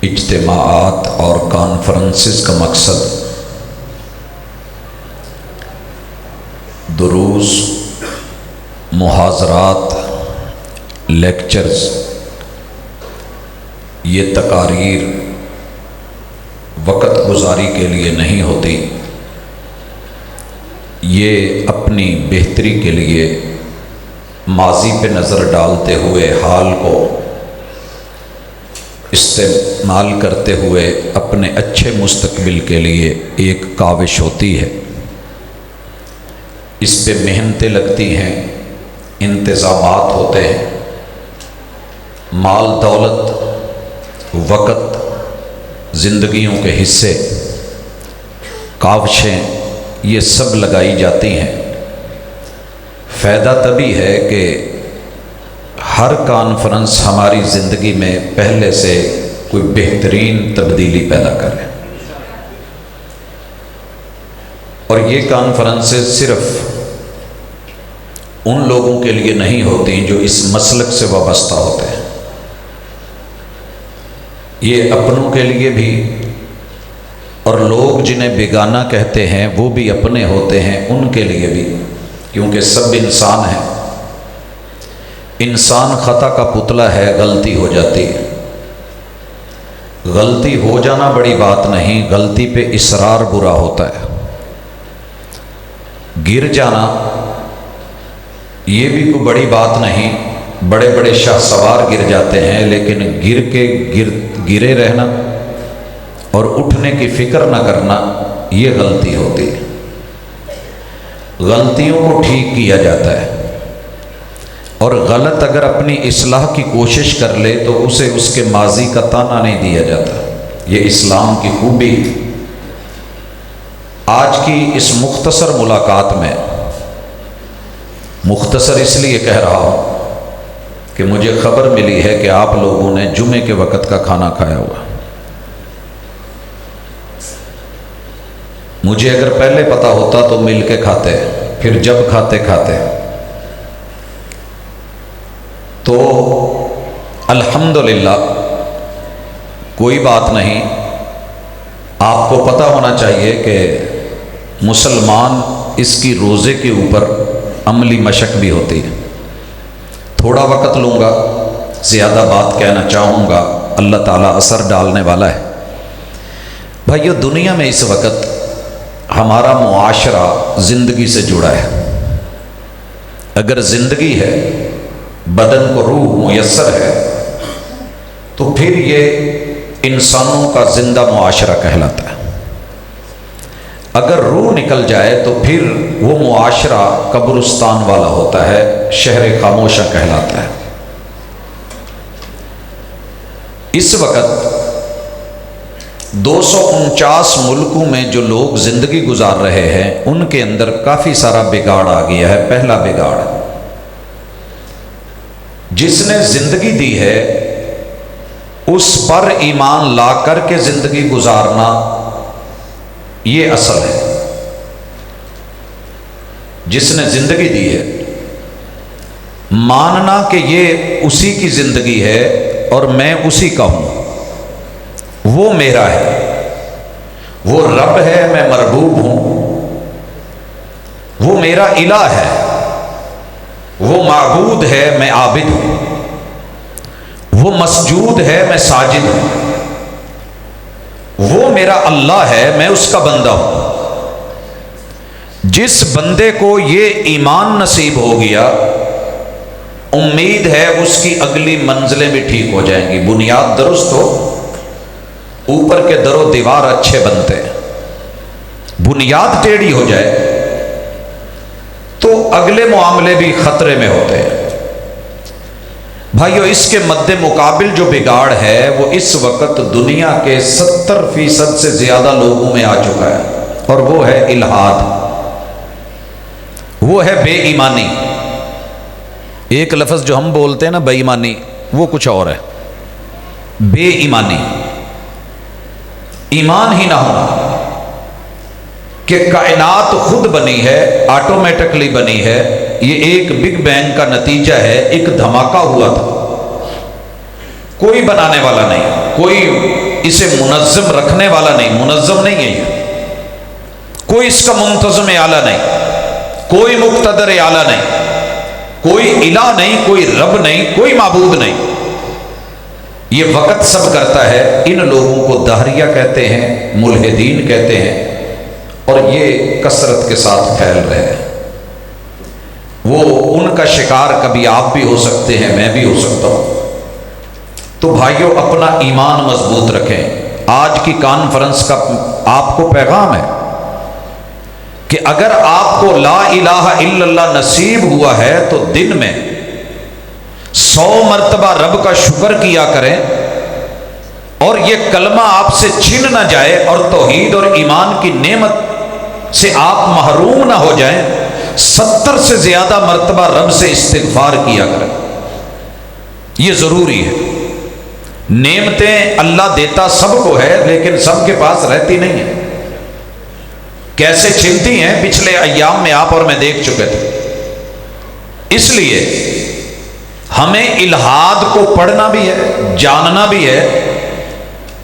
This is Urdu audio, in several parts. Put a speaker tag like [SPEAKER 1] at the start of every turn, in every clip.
[SPEAKER 1] اجتماعات اور کانفرنسز کا مقصد دروس، محاضرات، لیکچرز، یہ تقاریر وقت گزاری کے لیے نہیں ہوتی، یہ اپنی بہتری کے لیے ماضی پہ نظر ڈالتے ہوئے حال کو استعمال کرتے ہوئے اپنے اچھے مستقبل کے لیے ایک کاوش ہوتی ہے۔ اس پہ محنتیں لگتی ہیں، انتظامات ہوتے ہیں، مال دولت، وقت، زندگیوں کے حصے، کاوشیں، یہ سب لگائی جاتی ہیں۔ فائدہ تبھی ہے کہ ہر کانفرنس ہماری زندگی میں پہلے سے کوئی بہترین تبدیلی پیدا کرے، اور یہ کانفرنسز صرف ان لوگوں کے لیے نہیں ہوتی جو اس مسلک سے وابستہ ہوتے ہیں، یہ اپنوں کے لیے بھی، اور لوگ جنہیں بیگانہ کہتے ہیں وہ بھی اپنے ہوتے ہیں، ان کے لیے بھی، کیونکہ سب انسان ہیں۔ انسان خطا کا پتلا ہے، غلطی ہو جاتی ہے۔ غلطی ہو جانا بڑی بات نہیں، غلطی پہ اصرار برا ہوتا ہے۔ گر جانا یہ بھی کوئی بڑی بات نہیں، بڑے بڑے شاہ سوار گر جاتے ہیں، لیکن گرے رہنا اور اٹھنے کی فکر نہ کرنا یہ غلطی ہوتی ہے۔ غلطیوں کو ٹھیک کیا جاتا ہے، اور غلط اگر اپنی اصلاح کی کوشش کر لے تو اسے اس کے ماضی کا تانا نہیں دیا جاتا۔ یہ اسلام کی خوبی ہے۔ آج کی اس مختصر ملاقات میں، مختصر اس لیے کہہ رہا ہوں کہ مجھے خبر ملی ہے کہ آپ لوگوں نے جمعے کے وقت کا کھانا کھایا ہوا۔ مجھے اگر پہلے پتہ ہوتا تو مل کے کھاتے، پھر جب کھاتے تو الحمدللہ کوئی بات نہیں۔ آپ کو پتہ ہونا چاہیے کہ مسلمان اس کی روزے کے اوپر عملی مشق بھی ہوتی ہے۔ تھوڑا وقت لوں گا، زیادہ بات کہنا چاہوں گا، اللہ تعالیٰ اثر ڈالنے والا ہے۔ بھائیو، دنیا میں اس وقت ہمارا معاشرہ زندگی سے جڑا ہے۔ اگر زندگی ہے، بدن کو روح میسر ہے، تو پھر یہ انسانوں کا زندہ معاشرہ کہلاتا ہے۔ اگر روح نکل جائے تو پھر وہ معاشرہ قبرستان والا ہوتا ہے، شہر خاموشہ کہلاتا ہے۔ اس وقت 249 ملکوں میں جو لوگ زندگی گزار رہے ہیں، ان کے اندر کافی سارا بگاڑ آ گیا ہے۔ پہلا بگاڑ، جس نے زندگی دی ہے اس پر ایمان لا کر کے زندگی گزارنا، یہ اصل ہے۔ جس نے زندگی دی ہے، ماننا کہ یہ اسی کی زندگی ہے اور میں اسی کا ہوں، وہ میرا ہے، وہ رب ہے، میں مربوب ہوں، وہ میرا الہ ہے، وہ معبود ہے، میں عابد ہوں، وہ مسجود ہے، میں ساجد ہوں، وہ میرا اللہ ہے، میں اس کا بندہ ہوں۔ جس بندے کو یہ ایمان نصیب ہو گیا، امید ہے اس کی اگلی منزلیں بھی ٹھیک ہو جائیں گی۔ بنیاد درست ہو، اوپر کے در و دیوار اچھے بنتے ہیں۔ بنیاد ٹیڑھی ہو جائے تو اگلے معاملے بھی خطرے میں ہوتے ہیں۔ بھائیو، اس کے مد مقابل جو بگاڑ ہے وہ اس وقت دنیا کے 70% سے زیادہ لوگوں میں آ چکا ہے، اور وہ ہے الحاد، وہ ہے بے ایمانی۔ ایک لفظ جو ہم بولتے ہیں نا، بے ایمانی، وہ کچھ اور ہے۔ بے ایمانی، ایمان ہی نہ ہونا کہ کائنات خود بنی ہے، آٹومیٹکلی بنی ہے، یہ ایک بگ بینگ کا نتیجہ ہے، ایک دھماکہ ہوا تھا، کوئی بنانے والا نہیں، کوئی اسے منظم رکھنے والا نہیں، منظم نہیں ہے یہ، کوئی اس کا منتظم اعلیٰ نہیں، کوئی مقتدر اعلیٰ نہیں، کوئی الہ نہیں، کوئی رب نہیں، کوئی معبود نہیں، یہ وقت سب کرتا ہے۔ ان لوگوں کو دہریہ کہتے ہیں، ملحدین کہتے ہیں، اور یہ کثرت کے ساتھ پھیل رہے ہیں۔ وہ ان کا شکار کبھی آپ بھی ہو سکتے ہیں، میں بھی ہو سکتا ہوں۔ تو بھائیوں اپنا ایمان مضبوط رکھیں۔ آج کی کانفرنس کا آپ کو پیغام ہے کہ اگر آپ کو لا الہ الا اللہ نصیب ہوا ہے تو دن میں 100 مرتبہ رب کا شکر کیا کریں، اور یہ کلمہ آپ سے چھن نہ جائے اور توحید اور ایمان کی نعمت سے آپ محروم نہ ہو جائیں۔ 70 سے زیادہ مرتبہ رب سے استغفار کیا کریں، یہ ضروری ہے۔ نعمتیں اللہ دیتا سب کو ہے، لیکن سب کے پاس رہتی نہیں ہے۔ کیسے چھنتی ہیں پچھلے ایام میں آپ اور میں دیکھ چکے تھے۔ اس لیے ہمیں الہاد کو پڑھنا بھی ہے، جاننا بھی ہے،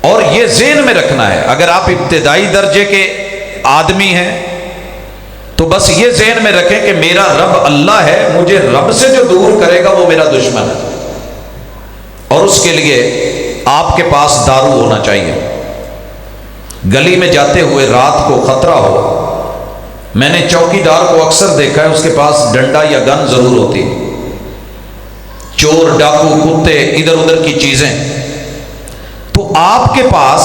[SPEAKER 1] اور یہ ذہن میں رکھنا ہے۔ اگر آپ ابتدائی درجے کے آدمی ہیں تو بس یہ ذہن میں رکھیں کہ میرا رب اللہ ہے، مجھے رب سے جو دور کرے گا وہ میرا دشمن ہے، اور اس کے لیے آپ کے پاس دارو ہونا چاہیے۔ گلی میں جاتے ہوئے رات کو خطرہ ہو، میں نے چوکی دار کو اکثر دیکھا ہے، اس کے پاس ڈنڈا یا گن ضرور ہوتی ہے۔ چور، ڈاکو، کتے، ادھر ادھر کی چیزیں، تو آپ کے پاس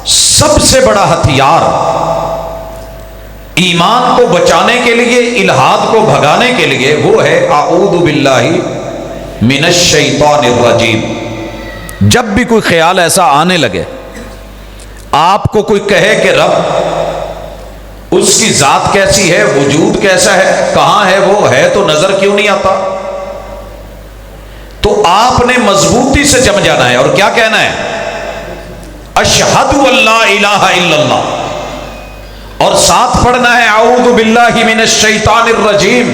[SPEAKER 1] سب سے بڑا ہتھیار ایمان کو بچانے کے لیے، الہاد کو بھگانے کے لیے، وہ ہے اعوذ باللہ من الشیطان الرجیم۔ جب بھی کوئی خیال ایسا آنے لگے، آپ کو کوئی کہے کہ رب، اس کی ذات کیسی ہے، وجود کیسا ہے، کہاں ہے، وہ ہے تو نظر کیوں نہیں آتا، تو آپ نے مضبوطی سے جم جانا ہے اور کیا کہنا ہے؟ اشہد ان لا الہ الا اللہ، اور ساتھ پڑھنا ہے اعوذ باللہ من الشیطان الرجیم۔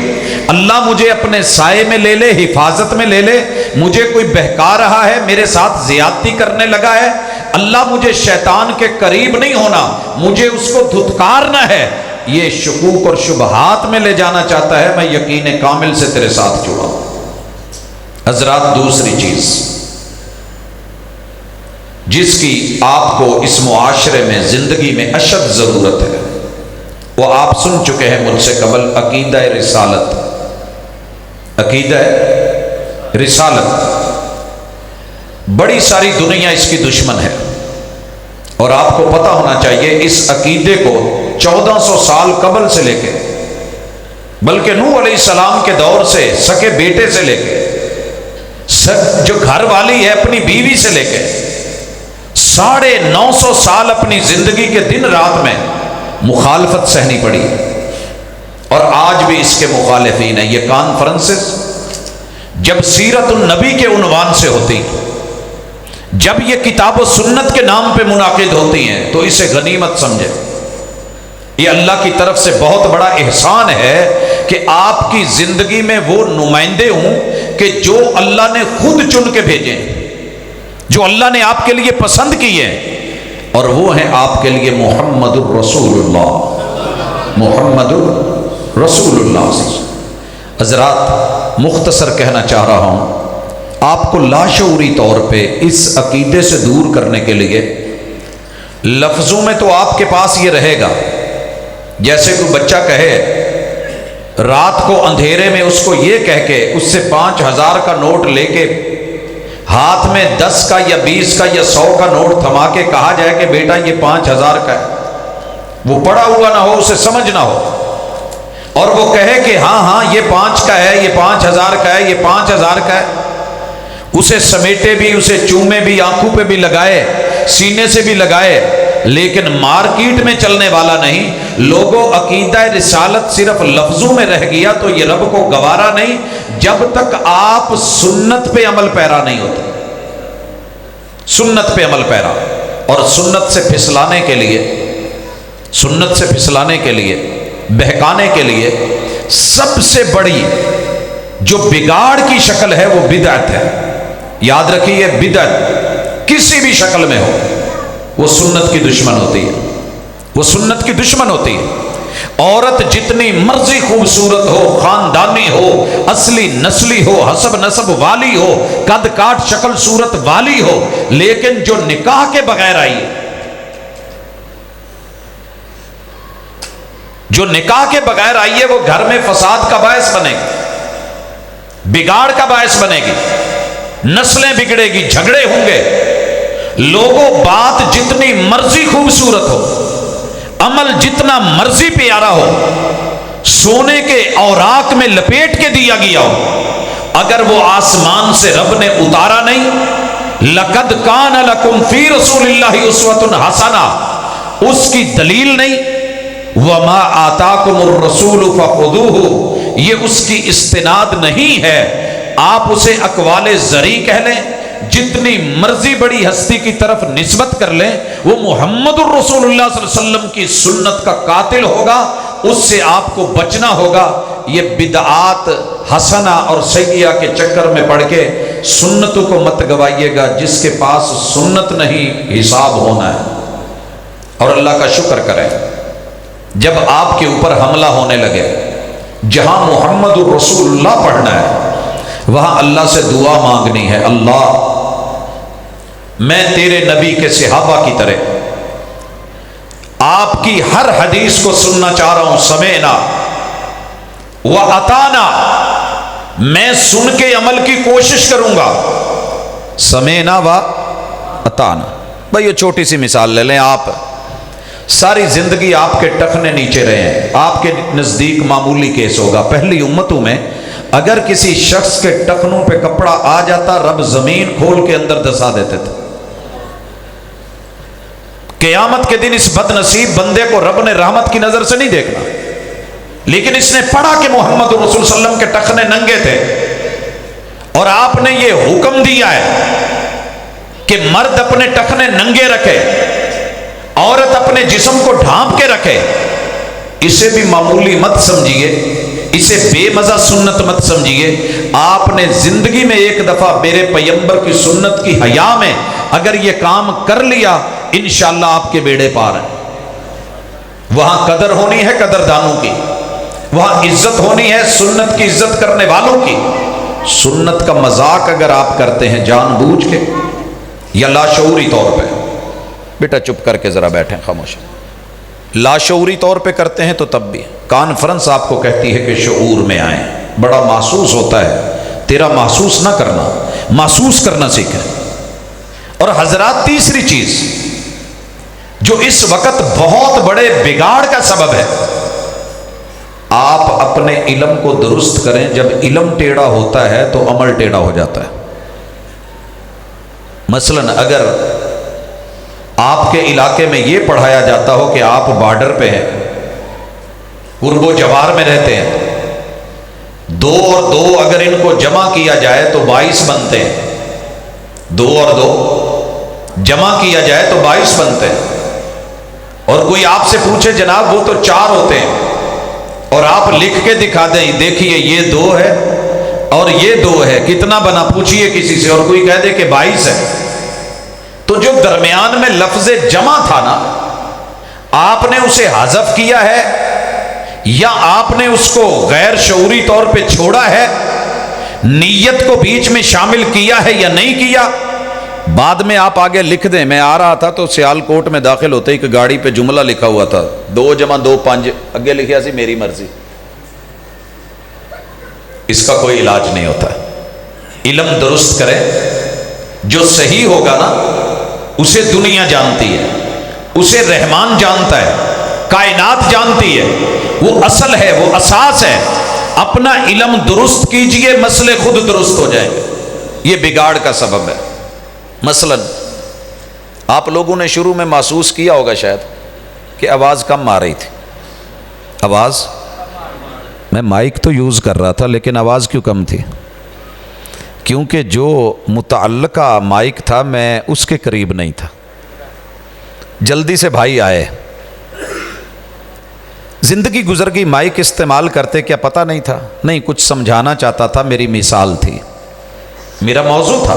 [SPEAKER 1] اللہ مجھے اپنے سائے میں لے لے، حفاظت میں لے لے، مجھے کوئی بہکا رہا ہے، میرے ساتھ زیادتی کرنے لگا ہے، اللہ مجھے شیطان کے قریب نہیں ہونا، مجھے اس کو دھتکارنا ہے، یہ شکوک اور شبہات میں لے جانا چاہتا ہے، میں یقین کامل سے تیرے ساتھ جڑا ہوں۔ حضرات، دوسری چیز جس کی آپ کو اس معاشرے میں، زندگی میں اشد ضرورت ہے، وہ آپ سن چکے ہیں مجھ سے قبل، عقیدہ رسالت۔ عقیدہ رسالت، بڑی ساری دنیا اس کی دشمن ہے، اور آپ کو پتہ ہونا چاہیے اس عقیدے کو 1400 سال قبل سے لے کے، بلکہ نوح علیہ السلام کے دور سے، سکے بیٹے سے لے کے، جو گھر والی ہے اپنی بیوی سے لے کے، 950 سال اپنی زندگی کے دن رات میں مخالفت سہنی پڑی، اور آج بھی اس کے مخالفین ہیں۔ یہ کانفرنسز جب سیرت النبی کے عنوان سے ہوتی، جب یہ کتاب و سنت کے نام پہ منعقد ہوتی ہیں، تو اسے غنیمت سمجھے۔ یہ اللہ کی طرف سے بہت بڑا احسان ہے کہ آپ کی زندگی میں وہ نمائندے ہوں کہ جو اللہ نے خود چن کے بھیجے، جو اللہ نے آپ کے لیے پسند کیے، اور وہ ہیں آپ کے لیے محمد الرسول اللہ، محمد الرسول اللہ۔ حضرات، مختصر کہنا چاہ رہا ہوں، آپ کو لاشعوری طور پہ اس عقیدے سے دور کرنے کے لیے لفظوں میں تو آپ کے پاس یہ رہے گا، جیسے کوئی بچہ کہے رات کو اندھیرے میں اس کو یہ کہہ کے اس سے 5000 کا نوٹ لے کے ہاتھ میں 10 کا یا 20 کا یا 100 کا نوٹ تھما کے کہا جائے کہ بیٹا یہ 5000 کا ہے، وہ پڑھا ہوا نہ ہو، اسے سمجھ نہ ہو، اور وہ کہے کہ ہاں ہاں یہ 5 کا ہے، یہ 5000 کا ہے، یہ 5000 کا ہے، اسے سمیٹے بھی، اسے چومے بھی، آنکھوں پہ بھی لگائے، سینے سے بھی لگائے، لیکن مارکیٹ میں چلنے والا نہیں۔ لوگوں، عقیدہ رسالت صرف لفظوں میں رہ گیا تو یہ رب کو گوارا نہیں جب تک آپ سنت پہ عمل پیرا نہیں ہوتے۔ سنت پہ عمل پیرا، اور سنت سے پھسلانے کے لیے، سنت سے پھسلانے کے لیے، بہکانے کے لیے سب سے بڑی جو بگاڑ کی شکل ہے وہ بدعت ہے۔ یاد رکھیے، بدعت کسی بھی شکل میں ہو، وہ سنت کی دشمن ہوتی ہے، وہ سنت کی دشمن ہوتی ہے۔ عورت جتنی مرضی خوبصورت ہو، خاندانی ہو، اصلی نسلی ہو، حسب نسب والی ہو، قد کاٹ شکل صورت والی ہو، لیکن جو نکاح کے بغیر آئی ہے، جو نکاح کے بغیر آئی ہے، وہ گھر میں فساد کا باعث بنے گی، بگاڑ کا باعث بنے گی، نسلیں بگڑے گی، جھگڑے ہوں گے۔ لوگوں بات جتنی مرضی خوبصورت ہو، عمل جتنا مرضی پیارا ہو، سونے کے اوراق میں لپیٹ کے دیا گیا ہو، اگر وہ آسمان سے رب نے اتارا نہیں، لَقَدْ كَانَ لَكُمْ فِي رَسُولِ اللَّهِ أُسْوَةٌ حَسَنَةٌ، اس کی دلیل نہیں، وَمَا آتَاكُمُ الرَّسُولُ فَخُذُوهُ، یہ اس کی استناد نہیں ہے۔ آپ اسے اقوال زری کہہ لیں، جتنی مرضی بڑی ہستی کی طرف نسبت کر لیں، وہ محمد الرسول اللہ صلی اللہ علیہ وسلم کی سنت کا قاتل ہوگا، اس سے آپ کو بچنا ہوگا۔ یہ بدعات حسنہ اور سیئہ کے چکر میں پڑھ کے سنتوں کو مت گوائیے گا، جس کے پاس سنت نہیں حساب ہونا ہے۔ اور اللہ کا شکر کریں، جب آپ کے اوپر حملہ ہونے لگے، جہاں محمد الرسول اللہ پڑھنا ہے، وہاں اللہ سے دعا مانگنی ہے، اللہ میں تیرے نبی کے صحابہ کی طرح آپ کی ہر حدیث کو سننا چاہ رہا ہوں، سمعنا وَأَطَعْنَا، میں سن کے عمل کی کوشش کروں گا، سمعنا وَأَطَعْنَا۔ بھائی یہ چھوٹی سی مثال لے لیں، آپ ساری زندگی آپ کے ٹخنے نیچے رہے ہیں، آپ کے نزدیک معمولی کیس ہوگا۔ پہلی امتوں میں اگر کسی شخص کے ٹخنوں پہ کپڑا آ جاتا، رب زمین کھول کے اندر دسا دیتے تھے۔ قیامت کے دن اس بد نصیب بندے کو رب نے رحمت کی نظر سے نہیں دیکھنا، لیکن اس نے پڑھا کہ محمد رسول صلی اللہ علیہ وسلم کے ٹخنے ننگے تھے، اور آپ نے یہ حکم دیا ہے کہ مرد اپنے ٹخنے ننگے رکھے، عورت اپنے جسم کو ڈھانپ کے رکھے۔ اسے بھی معمولی مت سمجھیے، اسے بے مزہ سنت مت سمجھیے۔ آپ نے زندگی میں ایک دفعہ میرے پیغمبر کی سنت کی حیا میں اگر یہ کام کر لیا، انشاءاللہ آپ کے بیڑے پار ہیں۔ وہاں قدر ہونی ہے قدردانوں کی، وہاں عزت ہونی ہے سنت کی عزت کرنے والوں کی۔ سنت کا مذاق اگر آپ کرتے ہیں جان بوجھ کے یا لاشعوری طور پہ، بیٹا چپ کر کے ذرا بیٹھیں خاموش، لاشعوری طور پہ کرتے ہیں تو تب بھی کانفرنس آپ کو کہتی ہے کہ شعور میں آئیں، بڑا محسوس ہوتا ہے، تیرا محسوس نہ کرنا، محسوس کرنا سیکھیں۔ اور حضرات تیسری چیز جو اس وقت بہت بڑے بگاڑ کا سبب ہے، آپ اپنے علم کو درست کریں۔ جب علم ٹیڑھا ہوتا ہے تو عمل ٹیڑھا ہو جاتا ہے۔ مثلا اگر آپ کے علاقے میں یہ پڑھایا جاتا ہو کہ آپ بارڈر پہ ہیں، قرب و جوار میں رہتے ہیں، 2 اور 2 اگر ان کو جمع کیا جائے تو 22 بنتے ہیں، 2 اور 2 جمع کیا جائے تو 22 بنتے ہیں، اور کوئی آپ سے پوچھے جناب وہ تو 4 ہوتے ہیں، اور آپ لکھ کے دکھا دیں دیکھیے یہ 2 ہے اور یہ 2 ہے، کتنا بنا پوچھئے کسی سے، اور کوئی کہہ دے کہ 22 ہے، تو جو درمیان میں لفظ جمع تھا نا، آپ نے اسے حذف کیا ہے یا آپ نے اس کو غیر شعوری طور پہ چھوڑا ہے، نیت کو بیچ میں شامل کیا ہے یا نہیں کیا؟ بعد میں آپ آگے لکھ دیں۔ میں آ رہا تھا تو سیالکوٹ میں داخل ہوتے ہی کہ گاڑی پہ جملہ لکھا ہوا تھا 2 + 2 5، اگے لکھیا سی میری مرضی۔ اس کا کوئی علاج نہیں ہوتا۔ علم درست کرے، جو صحیح ہوگا نا اسے دنیا جانتی ہے، اسے رحمان جانتا ہے، کائنات جانتی ہے، وہ اصل ہے، وہ اساس ہے۔ اپنا علم درست کیجئے، مسئلے خود درست ہو جائیں گے۔ یہ بگاڑ کا سبب ہے۔ مثلا آپ لوگوں نے شروع میں محسوس کیا ہوگا شاید کہ آواز کم آ رہی تھی، آواز، میں مائک تو یوز کر رہا تھا لیکن آواز کیوں کم تھی؟ کیونکہ جو متعلقہ مائک تھا میں اس کے قریب نہیں تھا۔ جلدی سے بھائی آئے، زندگی گزر گئی، مائک استعمال کرتے کیا پتہ نہیں تھا؟ نہیں، کچھ سمجھانا چاہتا تھا، میری مثال تھی، میرا موضوع تھا۔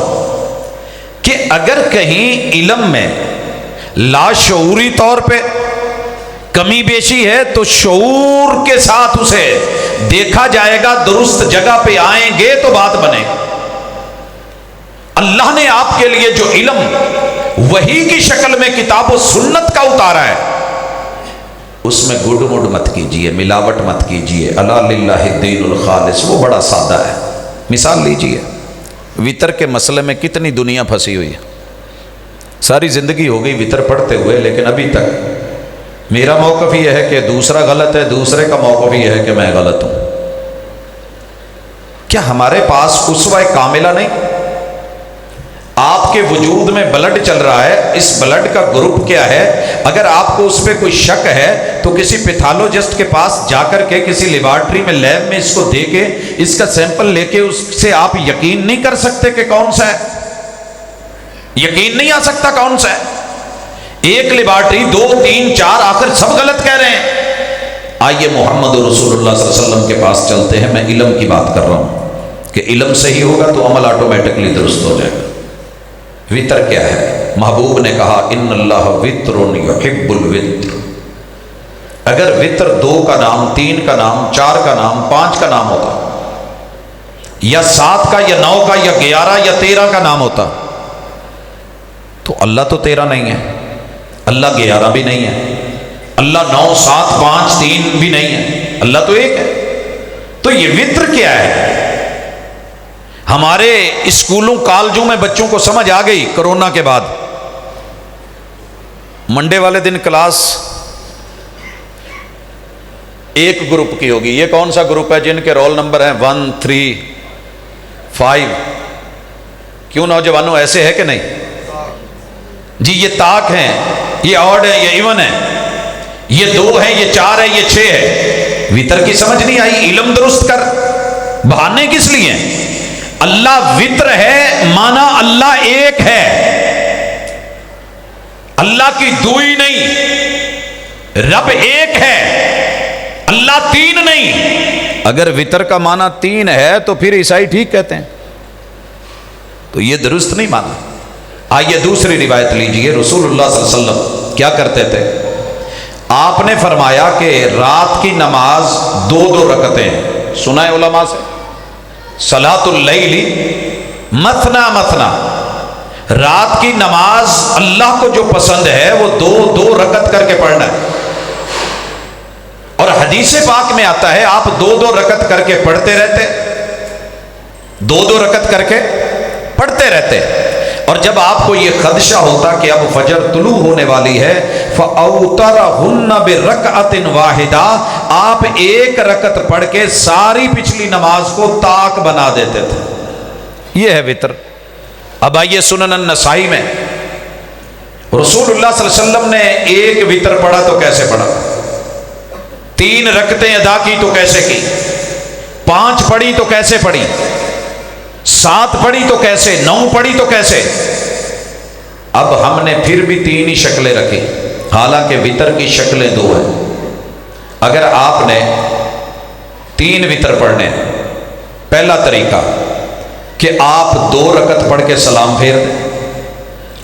[SPEAKER 1] کہ اگر کہیں علم میں لاشعوری طور پہ کمی بیشی ہے تو شعور کے ساتھ اسے دیکھا جائے گا، درست جگہ پہ آئیں گے تو بات بنے گی۔ اللہ نے آپ کے لیے جو علم وحی کی شکل میں کتاب و سنت کا اتارا ہے، اس میں گڈ مڈ مت کیجئے، ملاوٹ مت کیجئے۔ الا للہ الدین الخالص، وہ بڑا سادہ ہے۔ مثال لیجئے، وطر کے مسئلے میں کتنی دنیا پھنسی ہوئی ہے، ساری زندگی ہو گئی وطر پڑھتے ہوئے، لیکن ابھی تک میرا موقف یہ ہے کہ دوسرا غلط ہے، دوسرے کا موقف یہ ہے کہ میں غلط ہوں۔ کیا ہمارے پاس اسوہ کاملہ نہیں؟ آپ کے وجود میں بلڈ چل رہا ہے، اس بلڈ کا گروپ کیا ہے؟ اگر آپ کو اس پہ کوئی شک ہے تو کسی پیتھالوجسٹ کے پاس جا کر کے، کسی لیبارٹری میں، لیب میں اس کو دے کے، اس کا سیمپل لے کے اس سے آپ یقین نہیں کر سکتے کہ کون سا ہے؟ یقین نہیں آ سکتا کون سا ہے؟ ایک لیبارٹری، 2 3 4، آخر سب غلط کہہ رہے ہیں۔ آئیے محمد رسول اللہ صلی اللہ علیہ وسلم کے پاس چلتے ہیں۔ میں علم کی بات کر رہا ہوں کہ علم صحیح ہوگا تو عمل آٹومیٹکلی درست ہو جائے گا۔ وطر کیا ہے؟ محبوب نے کہا ان اللہ وطر یحب الوطر۔ اگر وطر 2 کا نام، 3 کا نام، 4 کا نام، 5 کا نام ہوتا، یا 7 کا، یا 9 کا، یا 11 یا 13 کا نام ہوتا، تو اللہ تو 13 نہیں ہے، اللہ 11 بھی نہیں ہے، اللہ 9 7 5 3 بھی نہیں ہے، اللہ تو ایک ہے۔ تو یہ وطر کیا ہے؟ ہمارے اسکولوں کالجوں میں بچوں کو سمجھ آ گئی کرونا کے بعد۔ منڈے والے دن کلاس ایک گروپ کی ہوگی۔ یہ کون سا گروپ ہے جن کے رول نمبر ہیں 1 3 5؟ کیوں نوجوانوں ایسے ہے کہ نہیں؟ جی یہ طاق ہیں، یہ آڈ ہے، یہ ایون ہے، یہ 2 ہے، یہ 4 ہے، یہ 6 ہے۔ وطر کی سمجھ نہیں آئی؟ علم درست کر، بہانے کس لیے؟ اللہ وطر ہے، مانا اللہ ایک ہے، اللہ کی دوئی نہیں، رب ایک ہے، اللہ 3 نہیں۔ اگر وطر کا مانا 3 ہے تو پھر عیسائی ٹھیک کہتے ہیں، تو یہ درست نہیں مانا۔ آئیے دوسری روایت لیجئے، رسول اللہ صلی اللہ علیہ وسلم کیا کرتے تھے؟ آپ نے فرمایا کہ رات کی نماز 2 رکعتیں، سنا ہے علماء سے، صلاۃ اللیل مثنا مثنا، رات کی نماز اللہ کو جو پسند ہے وہ 2 رکعت کر کے پڑھنا ہے۔ اور حدیث پاک میں آتا ہے آپ 2 رکعت کر کے پڑھتے رہتے، 2 رکعت کر کے پڑھتے رہتے۔ اور جب آپ کو یہ خدشہ ہوتا کہ اب فجر طلوع ہونے والی ہے، فَأَوْتَرَهُنَّ بِرَكْعَةٍ وَاحِدَةٍ، آپ 1 رکعت پڑھ کے ساری پچھلی نماز کو طاق بنا دیتے تھے۔ یہ ہے وطر۔ اب آئیے سنن النسائی میں رسول اللہ صلی اللہ علیہ وسلم نے 1 وطر پڑھا تو کیسے پڑھا، 3 رکعتیں ادا کی تو کیسے کی، 5 پڑھی تو کیسے پڑھی، 7 پڑھی تو کیسے، 9 پڑھی تو کیسے۔ اب ہم نے پھر بھی 3 ہی شکلیں رکھی، حالانکہ وطر کی شکلیں 2 ہیں۔ اگر آپ نے 3 وطر پڑھنے، پہلا طریقہ کہ آپ 2 رکعت پڑھ کے سلام پھیر دیں،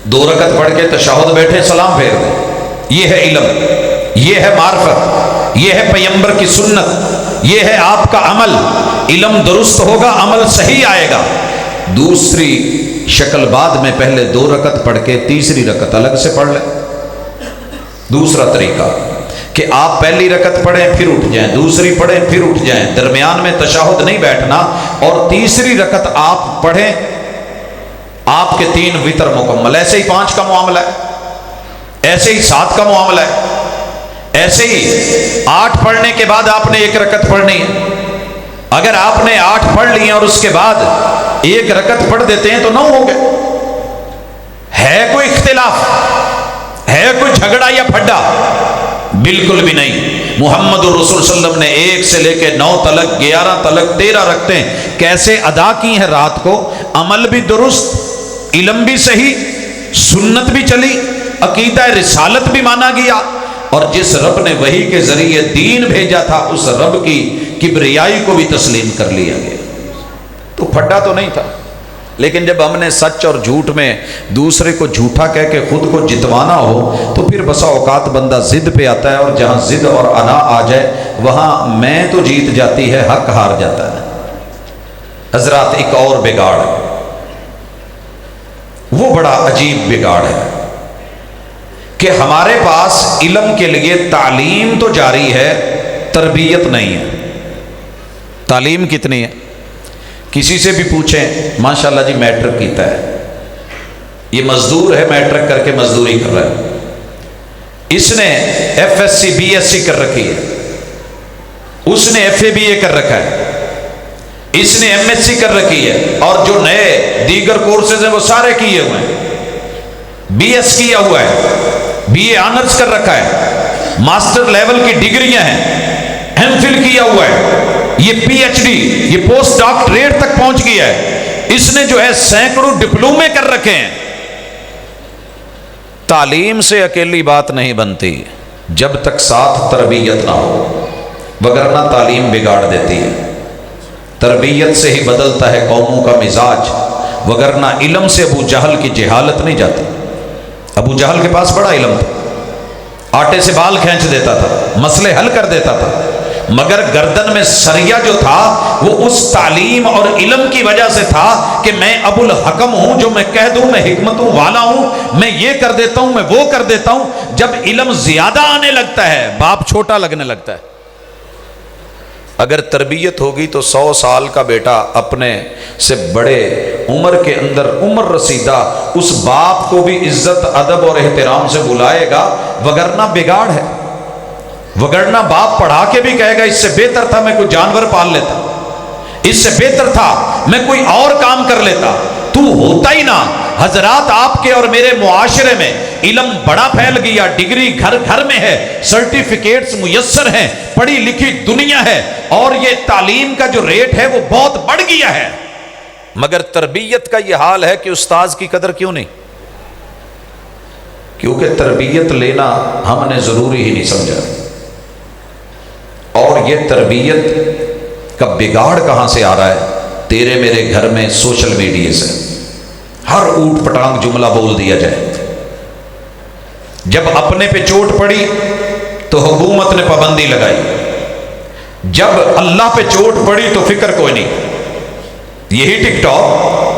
[SPEAKER 1] 2 رکعت پڑھ کے تشہد بیٹھے سلام پھیر دیں۔ یہ ہے علم، یہ ہے معرفت، یہ ہے پیغمبر کی سنت، یہ ہے آپ کا عمل۔ علم درست ہوگا، عمل صحیح آئے گا۔ دوسری شکل بعد میں، پہلے 2 رکعت پڑھ کے تیسری رکعت الگ سے پڑھ لیں۔ دوسرا طریقہ کہ آپ پہلی رکعت پڑھیں پھر اٹھ جائیں، دوسری پڑھیں پھر اٹھ جائیں، درمیان میں تشہد نہیں بیٹھنا، اور تیسری رکعت آپ پڑھیں، آپ کے 3 وطر مکمل۔ ایسے ہی 5 کا معاملہ ہے، ایسے ہی 7 کا معاملہ ہے، ایسے ہی 8 پڑھنے کے بعد آپ نے 1 رکعت پڑھنی ہے۔ اگر آپ نے 8 پڑھ لی اور اس کے بعد 1 رکعت پڑھ دیتے ہیں تو 9 ہو گئے۔ ہے کوئی اختلاف، ہے کوئی جھگڑا یا پھڈا؟ بالکل بھی نہیں۔ محمد الرسول صلی اللہ علیہ وسلم نے 1 سے لے کے 9 تلک، 11 تلک 13 رکعتیں کیسے ادا کی ہیں رات کو، عمل بھی درست، علم بھی صحیح، سنت بھی چلی، عقیدہ رسالت بھی مانا گیا، اور جس رب نے وحی کے ذریعے دین بھیجا تھا اس رب کی کبریائی کو بھی تسلیم کر لیا گیا۔ تو پھڈا تو نہیں تھا، لیکن جب ہم نے سچ اور جھوٹ میں دوسرے کو جھوٹا کہہ کے خود کو جتوانا ہو تو پھر بسا اوقات بندہ ضد پہ آتا ہے، اور جہاں ضد اور انا آ جائے وہاں میں تو جیت جاتی ہے، حق ہار جاتا ہے۔ حضرات ایک اور بگاڑ ہے، وہ بڑا عجیب بگاڑ ہے کہ ہمارے پاس علم کے لیے تعلیم تو جاری ہے، تربیت نہیں ہے۔ تعلیم کتنی ہے؟ کسی سے بھی پوچھیں، ماشاءاللہ جی میٹرک کیتا ہے، یہ مزدور ہے، میٹرک کر کے مزدوری کر رہا ہے، اس نے F S C B S C کر رکھی ہے، اس نے ایف اے بی اے کر رکھا ہے، اس نے ایم ایس سی کر رکھی ہے، اور جو نئے دیگر کورسز ہیں وہ سارے کیے ہوئے ہیں، بی ایس کیا ہوا ہے، بی اے آنرز کر رکھا ہے، ماسٹر لیول کی ڈگریاں ہیں، ایم فل کیا ہوا ہے، یہ پی ایچ ڈی، یہ پوسٹ ڈاکٹریٹ تک پہنچ گیا ہے، اس نے جو ہے سینکڑوں ڈپلومے کر رکھے ہیں۔ تعلیم سے اکیلی بات نہیں بنتی جب تک ساتھ تربیت نہ ہو، وگرنہ تعلیم بگاڑ دیتی ہے۔ تربیت سے ہی بدلتا ہے قوموں کا مزاج، وگرنہ علم سے ابو جہل کی جہالت نہیں جاتی۔ ابو جہل کے پاس بڑا علم تھا، آٹے سے بال کھینچ دیتا تھا، مسئلے حل کر دیتا تھا، مگر گردن میں سریا جو تھا وہ اس تعلیم اور علم کی وجہ سے تھا کہ میں ابو الحکم ہوں، جو میں کہہ دوں میں حکمتوں والا ہوں، میں یہ کر دیتا ہوں، میں وہ کر دیتا ہوں۔ جب علم زیادہ آنے لگتا ہے باپ چھوٹا لگنے لگتا ہے۔ اگر تربیت ہوگی تو 100 سال کا بیٹا اپنے سے بڑے عمر کے اندر عمر رسیدہ اس باپ کو بھی عزت ادب اور احترام سے بلائے گا، وگرنہ بگاڑ ہے۔ وگرنہ باپ پڑھا کے بھی کہے گا اس سے بہتر تھا میں کوئی جانور پال لیتا، اس سے بہتر تھا میں کوئی اور کام کر لیتا، تو ہوتا ہی نہ۔ حضرات آپ کے اور میرے معاشرے میں علم بڑا پھیل گیا، ڈگری گھر گھر میں ہے، سرٹیفکیٹس میسر ہیں، پڑھی لکھی دنیا ہے، اور یہ تعلیم کا جو ریٹ ہے وہ بہت بڑھ گیا ہے، مگر تربیت کا یہ حال ہے کہ استاذ کی قدر کیوں نہیں؟ کیونکہ تربیت لینا ہم نے ضروری ہی نہیں سمجھا۔ اور یہ تربیت کا بگاڑ کہاں سے آ رہا ہے؟ تیرے میرے گھر میں سوشل میڈیا سے ہر اوٹ پٹانگ جملہ بول دیا جائے۔ جب اپنے پہ چوٹ پڑی تو حکومت نے پابندی لگائی، جب اللہ پہ چوٹ پڑی تو فکر کوئی نہیں۔ یہی ٹک ٹاک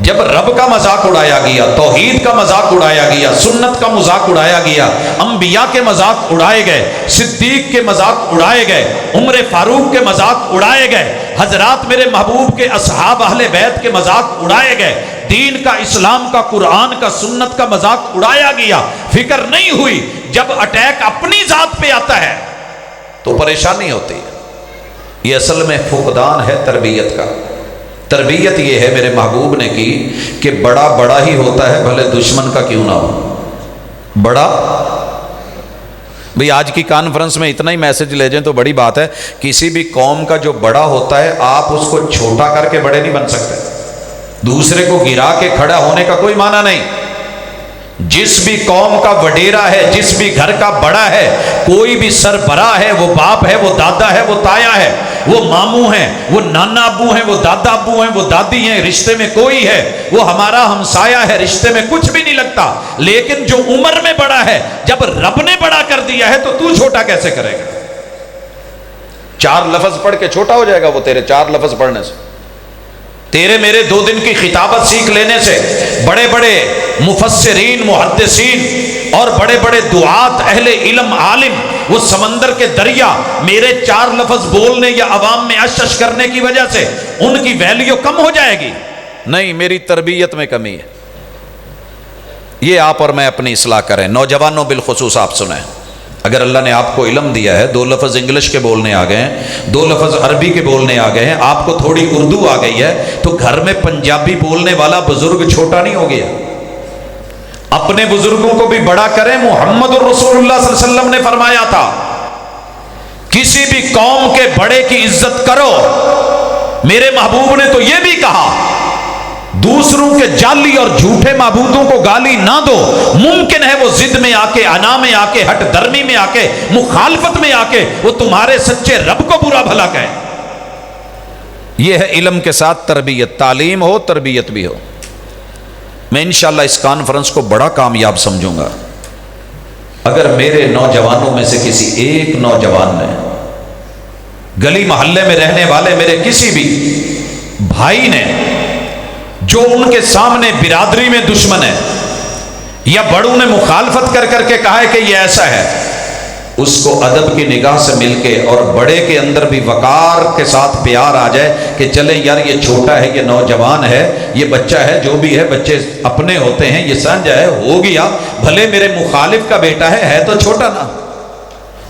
[SPEAKER 1] جب رب کا مذاق اڑایا گیا، توحید کا مذاق اڑایا گیا، سنت کا مذاق اڑایا گیا، انبیاء کے مذاق اڑائے گئے، صدیق کے مذاق اڑائے گئے، عمر فاروق کے مذاق اڑائے گئے، حضرات میرے محبوب کے اصحاب اہل بیت کے مذاق اڑائے گئے، دین کا، اسلام کا، قرآن کا، سنت کا مذاق اڑایا گیا، فکر نہیں ہوئی۔ جب اٹیک اپنی ذات پہ آتا ہے تو پریشانی ہوتی ہے۔ یہ اصل میں فقدان ہے تربیت کا۔ تربیت یہ ہے میرے محبوب نے کی کہ بڑا بڑا ہی ہوتا ہے، بھلے دشمن کا کیوں نہ ہو۔ بڑا بھئی آج کی کانفرنس میں اتنا ہی میسج لے جائیں تو بڑی بات ہے۔ کسی بھی قوم کا جو بڑا ہوتا ہے آپ اس کو چھوٹا کر کے بڑے نہیں بن سکتے، دوسرے کو گرا کے کھڑا ہونے کا کوئی معنی نہیں۔ جس بھی قوم کا وڈیرا ہے، جس بھی گھر کا بڑا ہے، کوئی بھی سربراہ ہے، وہ باپ ہے، وہ دادا ہے، وہ تایا ہے، وہ ماموں ہیں، وہ نانا ابو ہیں، وہ دادا ابو ہیں، وہ دادی ہیں، رشتے میں کوئی ہے، وہ ہمارا ہمسایہ ہے، رشتے میں کچھ بھی نہیں لگتا۔ لیکن جو عمر میں بڑا ہے، جب رب نے بڑا کر دیا ہے تو چھوٹا کیسے کرے گا؟ 4 لفظ پڑھ کے چھوٹا ہو جائے گا وہ تیرے 4 لفظ پڑھنے سے؟ تیرے میرے 2 دن کی خطابت سیکھ لینے سے بڑے بڑے مفسرین، محدثین اور بڑے بڑے دعات، اہل علم، عالم، وہ سمندر کے دریا میرے 4 لفظ بولنے یا عوام میں اشش کرنے کی وجہ سے ان کی ویلیو کم ہو جائے گی؟ نہیں، میری تربیت میں کمی ہے۔ یہ آپ اور میں اپنی اصلاح کریں۔ نوجوانوں بالخصوص آپ سنیں، اگر اللہ نے آپ کو علم دیا ہے، 2 لفظ انگلش کے بولنے آ گئے ہیں، 2 لفظ عربی کے بولنے آ گئے ہیں، آپ کو تھوڑی اردو آ گئی ہے، تو گھر میں پنجابی بولنے والا بزرگ چھوٹا نہیں ہو گیا۔ اپنے بزرگوں کو بھی بڑا کریں۔ محمد رسول اللہ صلی اللہ علیہ وسلم نے فرمایا تھا کسی بھی قوم کے بڑے کی عزت کرو۔ میرے محبوب نے تو یہ بھی کہا دوسروں کے جعلی اور جھوٹے معبودوں کو گالی نہ دو۔ ممکن ہے وہ ضد میں آ کے، انا میں آ کے، ہٹ درمی میں آ کے، مخالفت میں آ کے وہ تمہارے سچے رب کو برا بھلا کہے، یہ ہے علم کے ساتھ تربیت، تعلیم ہو تربیت بھی ہو۔ میں انشاءاللہ اس کانفرنس کو بڑا کامیاب سمجھوں گا اگر میرے نوجوانوں میں سے کسی ایک نوجوان نے، گلی محلے میں رہنے والے میرے کسی بھی بھائی نے، جو ان کے سامنے برادری میں دشمن ہے یا بڑوں نے مخالفت کر کر کے کہا ہے کہ یہ ایسا ہے، اس کو ادب کی نگاہ سے مل کے اور بڑے کے اندر بھی وقار کے ساتھ پیار آ جائے کہ چلیں یار یہ چھوٹا ہے، یہ نوجوان ہے، یہ بچہ ہے، جو بھی ہے بچے اپنے ہوتے ہیں، یہ سمجھ ہے ہو گیا، بھلے میرے مخالف کا بیٹا ہے تو چھوٹا نا،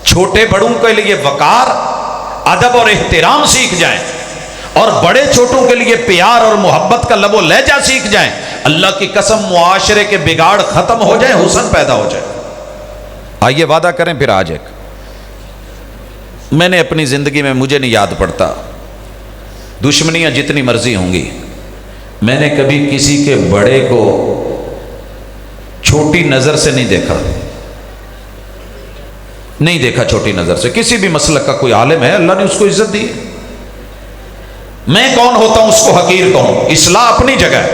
[SPEAKER 1] چھوٹے بڑوں کے لیے وقار، ادب اور احترام سیکھ جائیں اور بڑے چھوٹوں کے لیے پیار اور محبت کا لب و لہجہ سیکھ جائیں، اللہ کی قسم معاشرے کے بگاڑ ختم ہو جائیں، حسن پیدا ہو جائے۔ آئیے وعدہ کریں پھر آج ایک، میں نے اپنی زندگی میں، مجھے نہیں یاد پڑتا، دشمنیاں جتنی مرضی ہوں گی، میں نے کبھی کسی کے بڑے کو چھوٹی نظر سے نہیں دیکھا چھوٹی نظر سے۔ کسی بھی مسلک کا کوئی عالم ہے، اللہ نے اس کو عزت دی، میں کون ہوتا ہوں اس کو حقیر کہوں؟ اصلاح اپنی جگہ ہے،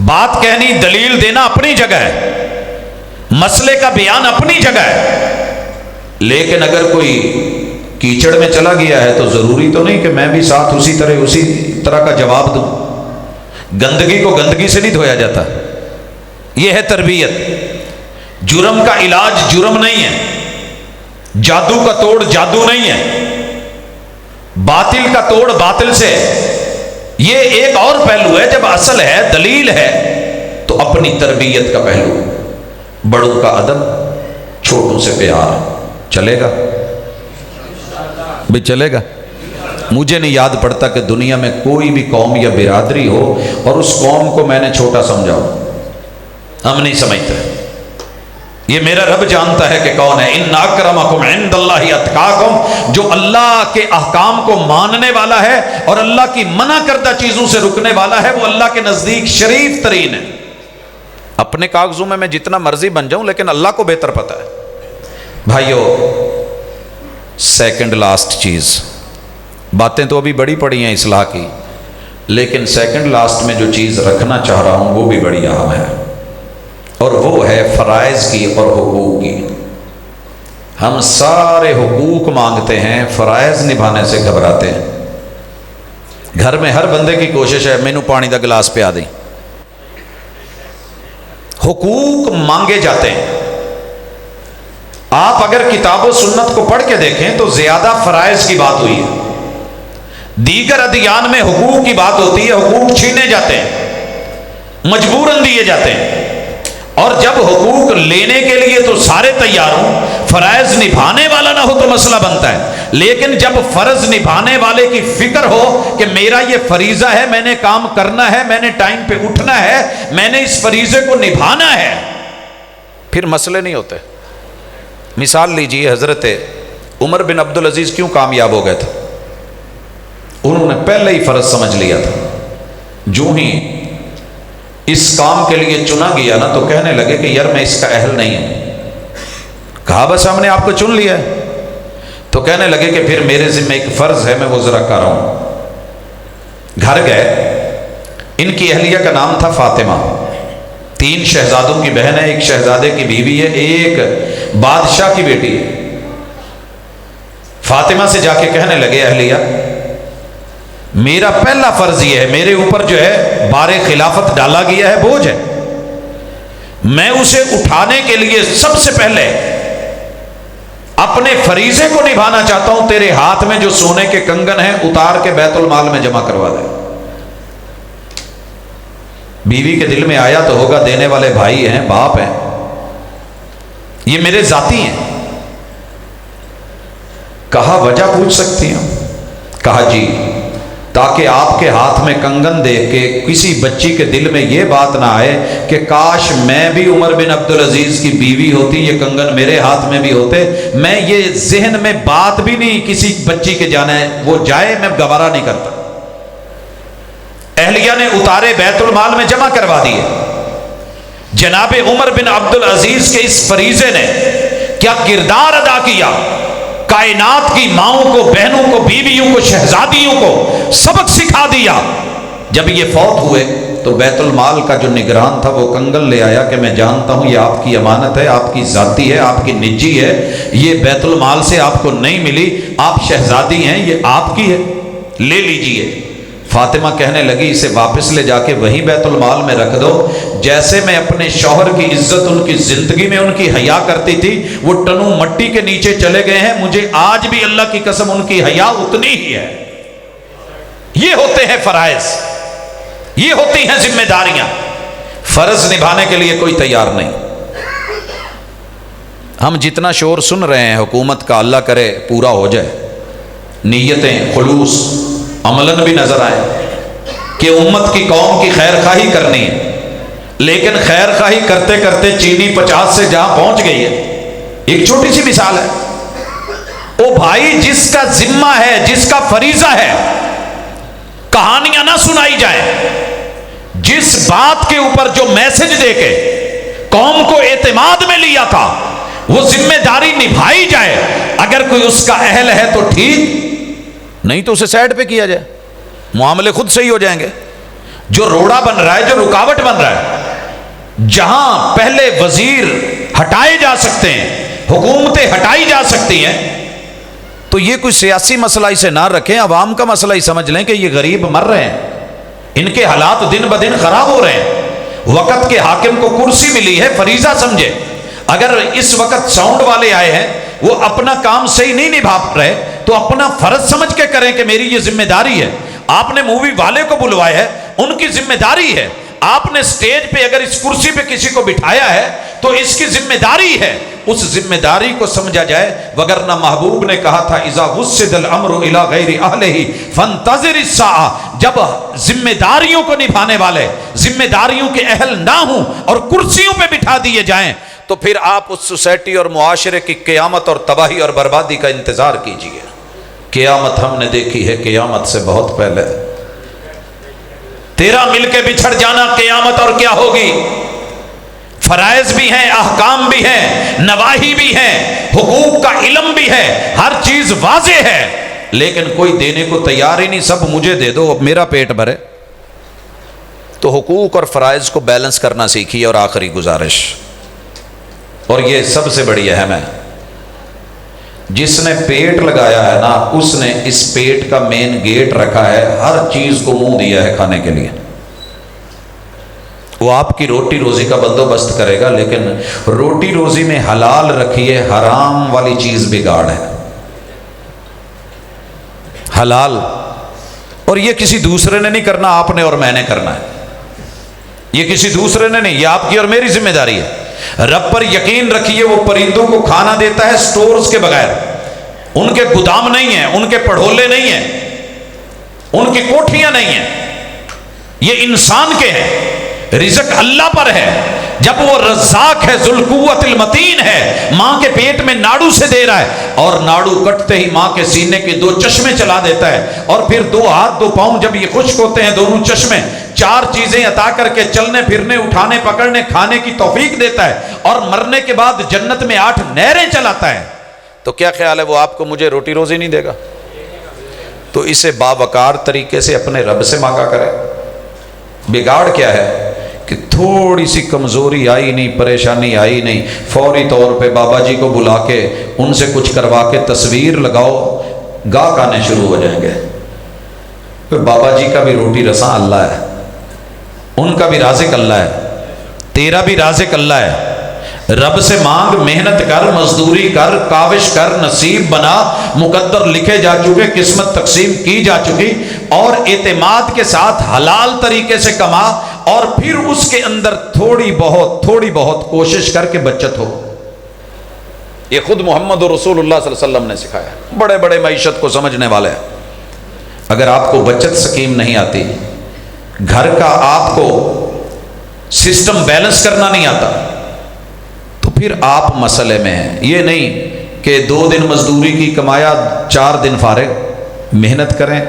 [SPEAKER 1] بات کہنی، دلیل دینا اپنی جگہ ہے، مسئلے کا بیان اپنی جگہ ہے، لیکن اگر کوئی کیچڑ میں چلا گیا ہے تو ضروری تو نہیں کہ میں بھی ساتھ اسی طرح کا جواب دوں۔ گندگی کو گندگی سے نہیں دھویا جاتا، یہ ہے تربیت۔ جرم کا علاج جرم نہیں ہے، جادو کا توڑ جادو نہیں ہے، باطل کا توڑ باطل سے، یہ ایک اور پہلو ہے۔ جب اصل ہے، دلیل ہے، تو اپنی تربیت کا پہلو، بڑوں کا ادب، چھوٹوں سے پیار، چلے گا بھی چلے گا۔ مجھے نہیں یاد پڑتا کہ دنیا میں کوئی بھی قوم یا برادری ہو اور اس قوم کو میں نے چھوٹا سمجھا ہو، ہم نہیں سمجھتے، یہ میرا رب جانتا ہے کہ کون ہے۔ ان اکرمکم عند اللہ اتقاکم، جو اللہ کے احکام کو ماننے والا ہے اور اللہ کی منع کردہ چیزوں سے رکنے والا ہے، وہ اللہ کے نزدیک شریف ترین ہے۔ اپنے کاغذوں میں جتنا مرضی بن جاؤں، لیکن اللہ کو بہتر پتا ہے۔ بھائیو، سیکنڈ لاسٹ چیز، باتیں تو ابھی بڑی پڑی ہیں اصلاح کی، لیکن سیکنڈ لاسٹ میں جو چیز رکھنا چاہ رہا ہوں وہ بھی بڑی اہم ہے، اور وہ ہے فرائض کی اور حقوق کی۔ ہم سارے حقوق مانگتے ہیں، فرائض نبھانے سے گھبراتے ہیں۔ گھر میں ہر بندے کی کوشش ہے مینوں پانی دا گلاس پیا دیں، حقوق مانگے جاتے ہیں۔ آپ اگر کتاب و سنت کو پڑھ کے دیکھیں تو زیادہ فرائض کی بات ہوئی ہے، دیگر ادیان میں حقوق کی بات ہوتی ہے، حقوق چھینے جاتے ہیں، مجبوراً دیے جاتے ہیں، اور جب حقوق لینے کے لیے تو سارے تیار ہوں، فرائض نبھانے والا نہ ہو تو مسئلہ بنتا ہے۔ لیکن جب فرض نبھانے والے کی فکر ہو کہ میرا یہ فریضہ ہے، میں نے کام کرنا ہے، میں نے ٹائم پہ اٹھنا ہے، میں نے اس فریضے کو نبھانا ہے، پھر مسئلے نہیں ہوتے۔ مثال لیجئے، حضرت عمر بن عبدالعزیز کیوں کامیاب ہو گئے تھے؟ انہوں نے پہلے ہی فرض سمجھ لیا تھا، جو ہی اس کام کے لیے چنا گیا نا تو کہنے لگے کہ یار میں اس کا اہل نہیں ہوں۔ کہا بس ہم نے آپ کو چن لیا ہے، تو کہنے لگے کہ پھر میرے ذمہ ایک فرض ہے، میں وہ ذرا کر رہا ہوں۔ گھر گئے، ان کی اہلیہ کا نام تھا فاطمہ، 3 شہزادوں کی بہن ہے، ایک شہزادے کی بیوی ہے، ایک بادشاہ کی بیٹی ہے۔ فاطمہ سے جا کے کہنے لگے اہلیہ، میرا پہلا فرض یہ ہے، میرے اوپر جو ہے بار خلافت ڈالا گیا ہے، بوجھ ہے، میں اسے اٹھانے کے لیے سب سے پہلے اپنے فریضے کو نبھانا چاہتا ہوں، تیرے ہاتھ میں جو سونے کے کنگن ہیں اتار کے بیت المال میں جمع کروا دے۔ بیوی کے دل میں آیا تو ہوگا، دینے والے بھائی ہیں، باپ ہیں، یہ میرے ذاتی ہیں۔ کہا وجہ پوچھ سکتی ہوں؟ کہا جی، تاکہ آپ کے ہاتھ میں کنگن دیکھ کے کسی بچی کے دل میں یہ بات نہ آئے کہ کاش میں بھی عمر بن عبدالعزیز کی بیوی ہوتی، یہ کنگن میرے ہاتھ میں بھی ہوتے۔ میں یہ ذہن میں بات بھی نہیں کسی بچی کے جانا ہے، وہ جائے میں گوارا نہیں کرتا۔ اہلیہ نے اتارے، بیت المال میں جمع کروا دیے۔ جناب عمر بن عبدالعزیز کے اس فریضے نے کیا کردار ادا کیا؟ کائنات کی ماؤں کو، بہنوں کو، بیویوں کو، شہزادیوں کو سبق سکھا دیا۔ جب یہ فوت ہوئے تو بیت المال کا جو نگران تھا وہ کنگن لے آیا کہ میں جانتا ہوں یہ آپ کی امانت ہے، آپ کی ذاتی ہے، آپ کی نجی ہے، یہ بیت المال سے آپ کو نہیں ملی، آپ شہزادی ہیں، یہ آپ کی ہے، لے لیجئے۔ فاطمہ کہنے لگی اسے واپس لے جا کے وہیں بیت المال میں رکھ دو، جیسے میں اپنے شوہر کی عزت ان کی زندگی میں ان کی حیا کرتی تھی، وہ ٹنو مٹی کے نیچے چلے گئے ہیں، مجھے آج بھی اللہ کی قسم ان کی حیا اتنی ہی ہے۔ یہ ہوتے ہیں فرائض، یہ ہوتی ہیں ذمہ داریاں۔ فرض نبھانے کے لیے کوئی تیار نہیں۔ ہم جتنا شور سن رہے ہیں حکومت کا، اللہ کرے پورا ہو جائے، نیتیں خلوص عملاً بھی نظر آئے کہ امت کی قوم کی خیر خواہی کرنی ہے، لیکن خیر خواہی کرتے کرتے چینی 50 سے جہاں پہنچ گئی ہے۔ ایک چھوٹی سی مثال ہے، او بھائی جس کا ذمہ ہے، جس کا فریضہ ہے، کہانیاں نہ سنائی جائیں، جس بات کے اوپر جو میسج دے کے قوم کو اعتماد میں لیا تھا وہ ذمہ داری نبھائی جائے۔ اگر کوئی اس کا اہل ہے تو ٹھیک، نہیں تو اسے سائڈ پہ کیا جائے، معاملے خود صحیح ہو جائیں گے۔ جو روڑا بن رہا ہے، جو رکاوٹ بن رہا ہے، جہاں پہلے وزیر ہٹائے جا سکتے ہیں، حکومتیں ہٹائی جا سکتی ہیں، تو یہ کوئی سیاسی مسئلہ اسے نہ رکھیں، عوام کا مسئلہ ہی سمجھ لیں کہ یہ غریب مر رہے ہیں، ان کے حالات دن بدن خراب ہو رہے ہیں۔ وقت کے حاکم کو کرسی ملی ہے، فریضہ سمجھے۔ اگر اس وقت ساؤنڈ والے آئے ہیں، وہ اپنا کام صحیح نہیں نبھا رہے تو اپنا فرض سمجھ کے کریں کہ میری یہ ذمہ داری ہے۔ آپ نے مووی والے کو بلوایا ہے، ان کی ذمہ داری ہے۔ آپ نے سٹیج پہ اگر اس کرسی پہ کسی کو بٹھایا ہے تو اس کی ذمہ داری ہے، اس ذمہ داری کو سمجھا جائے۔ وگرنہ محبوب نے کہا تھا اذا وسد الامر الى غیر اہلہ فانتظر الساعہ، جب ذمہ داریوں کو نبھانے والے ذمہ داریوں کے اہل نہ ہوں اور کرسیوں پہ بٹھا دیے جائیں تو پھر آپ اس سوسائٹی اور معاشرے کی قیامت اور تباہی اور بربادی کا انتظار کیجیے۔ قیامت ہم نے دیکھی ہے قیامت سے بہت پہلے، تیرا مل کے بچھڑ جانا قیامت اور کیا ہوگی۔ فرائض بھی ہیں، احکام بھی ہیں، نواہی بھی ہیں، حقوق کا علم بھی ہے، ہر چیز واضح ہے، لیکن کوئی دینے کو تیار ہی نہیں، سب مجھے دے دو اب میرا پیٹ بھرے۔ تو حقوق اور فرائض کو بیلنس کرنا سیکھیے۔ اور آخری گزارش، اور یہ سب سے بڑی اہم ہے، جس نے پیٹ لگایا ہے نا، اس نے اس پیٹ کا مین گیٹ رکھا ہے، ہر چیز کو منہ دیا ہے کھانے کے لیے۔ وہ آپ کی روٹی روزی کا بندوبست کرے گا، لیکن روٹی روزی میں حلال رکھیے، حرام والی چیز بگاڑ ہے۔ حلال، اور یہ کسی دوسرے نے نہیں کرنا، آپ نے اور میں نے کرنا ہے۔ یہ کسی دوسرے نے نہیں، یہ آپ کی اور میری ذمہ داری ہے۔ رب پر یقین رکھیے، وہ پرندوں کو کھانا دیتا ہے سٹورز کے بغیر، ان کے گودام نہیں ہیں، ان کے پڑھولے نہیں ہیں، ان کی کوٹھیاں نہیں ہیں، یہ انسان کے ہیں۔ رزق اللہ پر ہے، جب وہ رزاق ہے، ذو القوت المتین ہے، ماں کے پیٹ میں ناڑو سے دے رہا ہے، اور ناڑو کٹتے ہی ماں کے سینے کے 2 چشمے چلا دیتا ہے، اور پھر 2 ہاتھ 2 پاؤں جب یہ خشک ہوتے ہیں دونوں چشمے، 4 چیزیں عطا کر کے چلنے پھرنے اٹھانے پکڑنے کھانے کی توفیق دیتا ہے، اور مرنے کے بعد جنت میں 8 نہریں چلاتا ہے، تو کیا خیال ہے وہ آپ کو مجھے روٹی روزی نہیں دے گا؟ تو اسے باوقار طریقے سے اپنے رب سے مانگا کرے۔ بگاڑ کیا ہے کہ تھوڑی سی کمزوری آئی نہیں، پریشانی آئی نہیں، فوری طور پہ بابا جی کو بلا کے ان سے کچھ کروا کے تصویر لگاؤ، گاہک آنے شروع ہو جائیں گے۔ پھر بابا جی کا بھی روٹی رساں اللہ ہے، ان کا بھی رازق اللہ ہے، تیرا بھی رازق اللہ ہے۔ رب سے مانگ، محنت کر، مزدوری کر، کاوش کر، نصیب بنا، مقدر لکھے جا چکے، قسمت تقسیم کی جا چکی، اور اعتماد کے ساتھ حلال طریقے سے کما، اور پھر اس کے اندر تھوڑی بہت کوشش کر کے بچت ہو۔ یہ خود محمد رسول اللہ صلی اللہ علیہ وسلم نے سکھایا، بڑے بڑے معیشت کو سمجھنے والے ہیں۔ اگر آپ کو بچت سکیم نہیں آتی، گھر کا آپ کو سسٹم بیلنس کرنا نہیں آتا، تو پھر آپ مسئلے میں ہیں۔ یہ نہیں کہ 2 دن مزدوری کی کمایا، 4 دن فارغ۔ محنت کریں،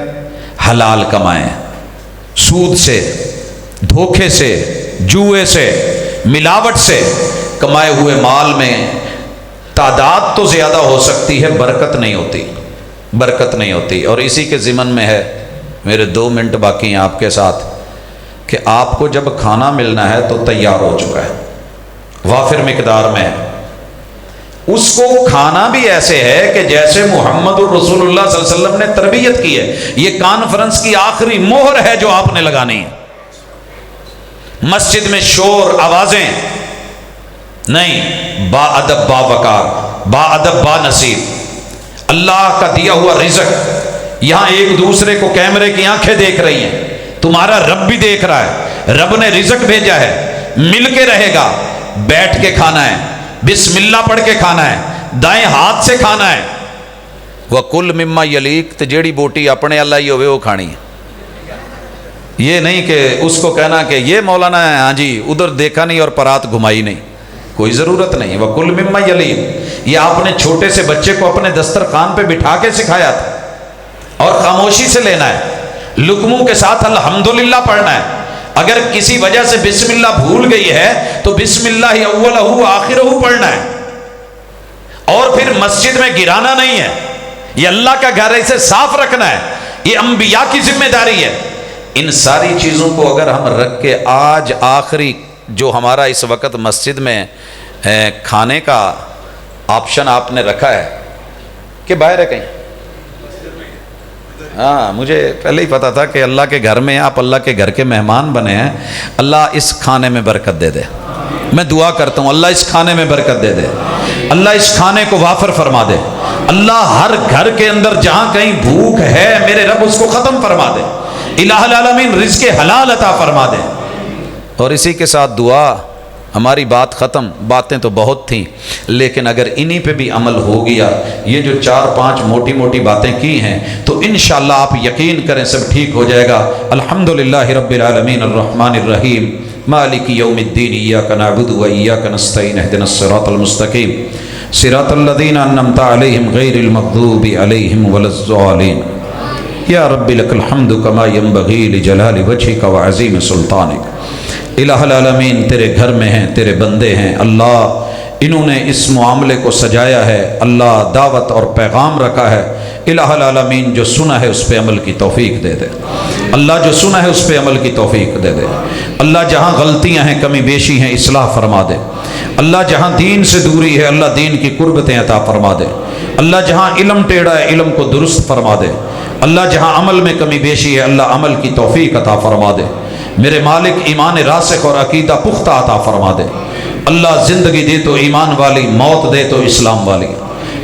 [SPEAKER 1] حلال کمائیں، سود سے، دھوکے سے، جوئے سے، ملاوٹ سے کمائے ہوئے مال میں تعداد تو زیادہ ہو سکتی ہے، برکت نہیں ہوتی، برکت نہیں ہوتی۔ اور اسی کے ضمن میں ہے، میرے 2 منٹ باقی ہیں آپ کے ساتھ، کہ آپ کو جب کھانا ملنا ہے تو تیار ہو چکا ہے، وافر مقدار میں ہے، اس کو کھانا بھی ایسے ہے کہ جیسے محمد الرسول اللہ صلی اللہ علیہ وسلم نے تربیت کی ہے۔ یہ کانفرنس کی آخری مہر ہے جو آپ نے لگانی ہے۔ مسجد میں شور آوازیں نہیں، با ادب با وقار، با ادب با نصیب، اللہ کا دیا ہوا رزق، یہاں ایک دوسرے کو کیمرے کی آنکھیں دیکھ رہی ہیں، تمہارا رب بھی دیکھ رہا ہے، رب نے رزق بھیجا ہے، مل کے رہے گا، بیٹھ کے کھانا ہے، بسم اللہ پڑھ کے کھانا ہے، دائیں ہاتھ سے کھانا ہے۔ وَكُلْ مِمَّا يَلِيكَ، تے جیڑی بوٹی اپنے اللہ ہی ہوئے وہ کھانی ہے۔ یہ نہیں کہ اس کو کہنا کہ یہ مولانا ہے، ہاں جی ادھر دیکھا نہیں اور پرات گھمائی نہیں، کوئی ضرورت نہیں۔ وَكُلْ مِمَّا يَلِيكَ، یہ آپ نے چھوٹے سے بچے کو اپنے دسترخوان پہ بٹھا کے سکھایا تھا، اور خاموشی سے لینا ہے، لقموں کے ساتھ الحمدللہ پڑھنا ہے۔ اگر کسی وجہ سے بسم اللہ بھول گئی ہے تو بسم اللہ اولہ آخرہ پڑھنا ہے، اور پھر مسجد میں گرانا نہیں ہے، یہ اللہ کا گھر ہے، اسے صاف رکھنا ہے، یہ انبیاء کی ذمہ داری ہے۔ ان ساری چیزوں کو اگر ہم رکھ کے آج آخری جو ہمارا اس وقت مسجد میں کھانے کا آپشن آپ نے رکھا ہے کہ باہر ہے کہیں؟ ہاں مجھے پہلے ہی پتا تھا کہ اللہ کے گھر میں آپ اللہ کے گھر کے مہمان بنے ہیں، اللہ اس کھانے میں برکت دے دے۔ میں دعا کرتا ہوں اللہ اس کھانے میں برکت دے دے، اللہ اس کھانے کو وافر فرما دے، اللہ ہر گھر کے اندر جہاں کہیں بھوک ہے میرے رب اس کو ختم فرما دے، الہ العالمین رزق حلال عطا فرما دے۔ اور اسی کے ساتھ دعا، ہماری بات ختم، باتیں تو بہت تھیں لیکن اگر انہی پہ بھی عمل ہو گیا، یہ جو 4-5 موٹی موٹی باتیں کی ہیں تو انشاءاللہ آپ یقین کریں سب ٹھیک ہو جائے گا۔ الحمدللہ رب العالمین الرحمن الرحیم مالک یوم الدین ایاک نعبد و ایاک نستعین اہدنا الصراط المستقیم صراط الذین انعمت علیہم غیر المغضوب علیہم ولا الضالین۔ یا رب لک الحمد کما ینبغی لجلال وجہک وعظیم سلطانک۔ الہ العالمین تیرے گھر میں ہیں، تیرے بندے ہیں، اللہ انہوں نے اس معاملے کو سجایا ہے، اللہ دعوت اور پیغام رکھا ہے، الہ العالمین جو سنا ہے اس پہ عمل کی توفیق دے دے، اللہ جو سنا ہے اس پہ عمل کی توفیق دے دے، اللہ جہاں غلطیاں ہیں کمی بیشی ہیں اصلاح فرما دے، اللہ جہاں دین سے دوری ہے اللہ دین کی قربتیں عطا فرما دے، اللہ جہاں علم ٹیڑھا ہے علم کو درست فرما دے، اللہ جہاں عمل میں کمی بیشی ہے اللہ عمل کی توفیق عطا فرما دے، میرے مالک ایمان راسخ اور عقیدہ پختہ عطا فرما دے، اللہ زندگی دے تو ایمان والی، موت دے تو اسلام والی۔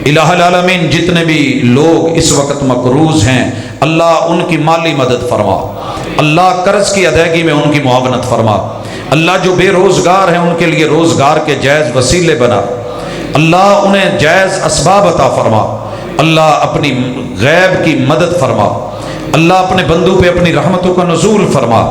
[SPEAKER 1] الہ العالمین جتنے بھی لوگ اس وقت مقروض ہیں اللہ ان کی مالی مدد فرما، اللہ قرض کی ادائیگی میں ان کی معاونت فرما، اللہ جو بے روزگار ہیں ان کے لیے روزگار کے جائز وسیلے بنا، اللہ انہیں جائز اسباب عطا فرما، اللہ اپنی غیب کی مدد فرما، اللہ اپنے بندوں پہ اپنی رحمتوں کا نزول فرما،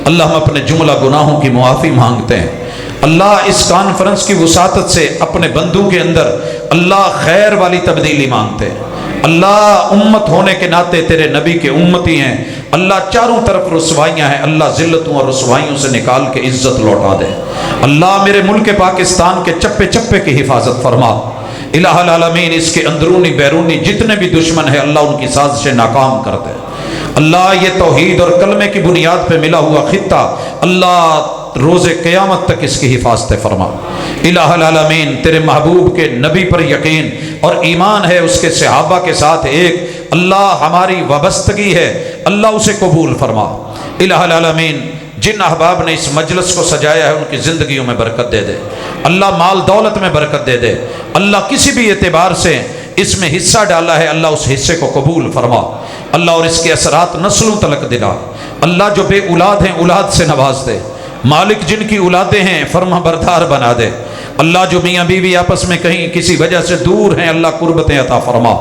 [SPEAKER 1] اللہ ہم اپنے جملہ گناہوں کی معافی مانگتے ہیں، اللہ اس کانفرنس کی وسعت سے اپنے بندوں کے اندر اللہ خیر والی تبدیلی مانگتے ہیں، اللہ امت ہونے کے ناطے تیرے نبی کے امتی ہیں، اللہ چاروں طرف رسوائیاں ہیں، اللہ ذلتوں اور رسوائیوں سے نکال کے عزت لوٹا دے، اللہ میرے ملک پاکستان کے چپے چپے کی حفاظت فرما، الہ العالمین اس کے اندرونی بیرونی جتنے بھی دشمن ہیں اللہ ان کی سازشیں ناکام کر دے، اللہ یہ توحید اور کلمے کی بنیاد پہ ملا ہوا خطہ اللہ روز قیامت تک اس کی حفاظت فرما، الہ العالمین تیرے محبوب کے نبی پر یقین اور ایمان ہے اس کے صحابہ کے ساتھ ایک، اللہ ہماری وابستگی ہے اللہ اسے قبول فرما، الہ العالمین جن احباب نے اس مجلس کو سجایا ہے ان کی زندگیوں میں برکت دے دے، اللہ مال دولت میں برکت دے دے، اللہ کسی بھی اعتبار سے اس میں حصہ ڈالا ہے اللہ اس حصے کو قبول فرما، اللہ اور اس کے اثرات نسلوں تلک دلا، اللہ جو بے اولاد ہیں اولاد سے نواز دے، مالک جن کی اولادیں ہیں فرما بردار بنا دے، اللہ جو میاں بیوی آپس میں کہیں کسی وجہ سے دور ہیں اللہ قربتیں عطا فرما،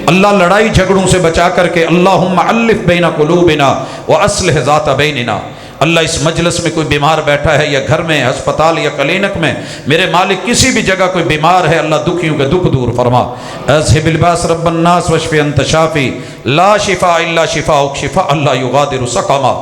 [SPEAKER 1] اللہ لڑائی جھگڑوں سے بچا کر کے اللہم الف بین قلوبنا واصلح ذات بیننا، اللہ اس مجلس میں کوئی بیمار بیٹھا ہے یا گھر میں ہسپتال یا کلینک میں میرے مالک کسی بھی جگہ کوئی بیمار ہے اللہ دکھیوں کے دکھ دور فرما، اذھب الباس رب الناس واشف انت شافی لا شفاء الا شفاءک شفاء لا یغادر سقما،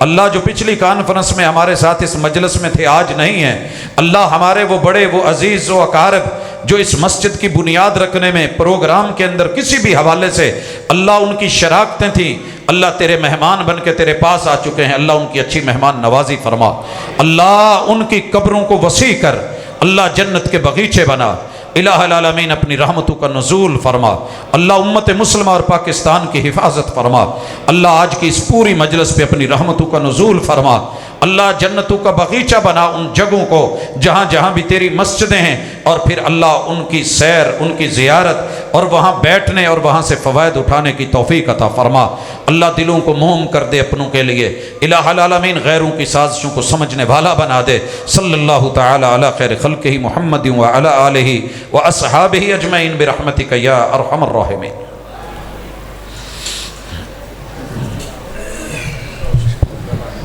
[SPEAKER 1] اللہ جو پچھلی کانفرنس میں ہمارے ساتھ اس مجلس میں تھے آج نہیں ہیں، اللہ ہمارے وہ بڑے وہ عزیز و اقارب جو اس مسجد کی بنیاد رکھنے میں پروگرام کے اندر کسی بھی حوالے سے اللہ ان کی شراکتیں تھیں، اللہ تیرے مہمان بن کے تیرے پاس آ چکے ہیں، اللہ ان کی اچھی مہمان نوازی فرما، اللہ ان کی قبروں کو وسیع کر، اللہ جنت کے بغیچے بنا، الہ العالمین اپنی رحمتوں کا نزول فرما، اللہ امت مسلمہ اور پاکستان کی حفاظت فرما، اللہ آج کی اس پوری مجلس پہ اپنی رحمتوں کا نزول فرما، اللہ جنتوں کا بغیچہ بنا ان جگہوں کو جہاں جہاں بھی تیری مسجدیں ہیں، اور پھر اللہ ان کی سیر، ان کی زیارت اور وہاں بیٹھنے اور وہاں سے فوائد اٹھانے کی توفیق عطا فرما، اللہ دلوں کو موم کر دے اپنوں کے لیے، الہ العالمین غیروں کی سازشوں کو سمجھنے والا بنا دے، صلی اللہ تعالی علی خیر خلقہ محمد وعلی آلہ واصحابہ اجمعین برحمتک یا ارحم الراحمین۔